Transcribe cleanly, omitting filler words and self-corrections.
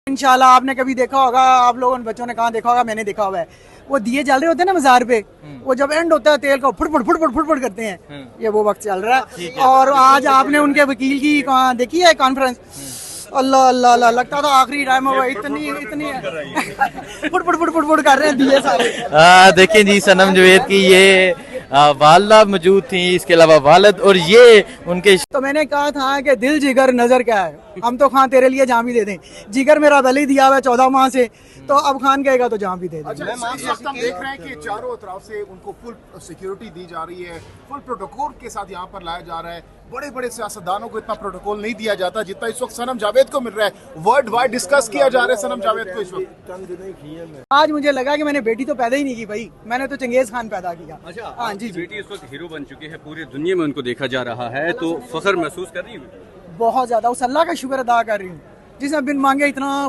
इंशाल्लाह आपने कभी देखा होगा, आप लोगों बच्चों ने कहाँ देखा होगा, मैंने देखा हुआ है, वो दिए जल रहे होते हैं ना मज़ार पे, वो जब एंड होता है तेल का फुट फुट करते हैं, ये वो वक्त चल रहा है। और आज आपने उनके वकील की देखी है कॉन्फ्रेंस, अल्लाह अल्लाह अल्लाह, लगता था आखिरी टाइम हुआ, इतनी फुट कर रहे हैं दिए सारे। देखिए जी, सनम जावेद की ये वालदा मौजूद थी, इसके अलावा वालिद, और ये उनके तो मैंने कहा था कि दिल जिगर नजर क्या है, हम तो खान तेरे लिए जान भी दे दें, जिगर मेरा पहले ही दिया हुआ है 14 माह से, तो अब खान कहेगा तो जान भी दे दें। अच्छा, इस वक्त हम देख रहे हैं कि चारों तरफ से उनको फुल सिक्योरिटी दी जा रही है, फुल प्रोटोकॉल के साथ यहाँ पर लाया जा रहा है। बड़े बड़े सियासतदानों को इतना प्रोटोकॉल नहीं दिया जाता जितना इस वक्त सनम जावेद को मिल रहा है। वर्ल्ड वाइड डिस्कस किया जा रहा है सनम जावेद को इस वक्त। आज मुझे लगा कि मैंने बेटी तो पैदा ही नहीं की भाई, मैंने तो चंगेज खान पैदा किया। अच्छा, हाँ जी, बेटी इस वक्त हीरो बन चुकी है, पूरी दुनिया में उनको देखा जा रहा है, तो फख्र महसूस कर रही हूँ। बहुत ज्यादा उस अल्लाह का शुक्र अदा कर रही हूँ जिसने बिन मांगे इतना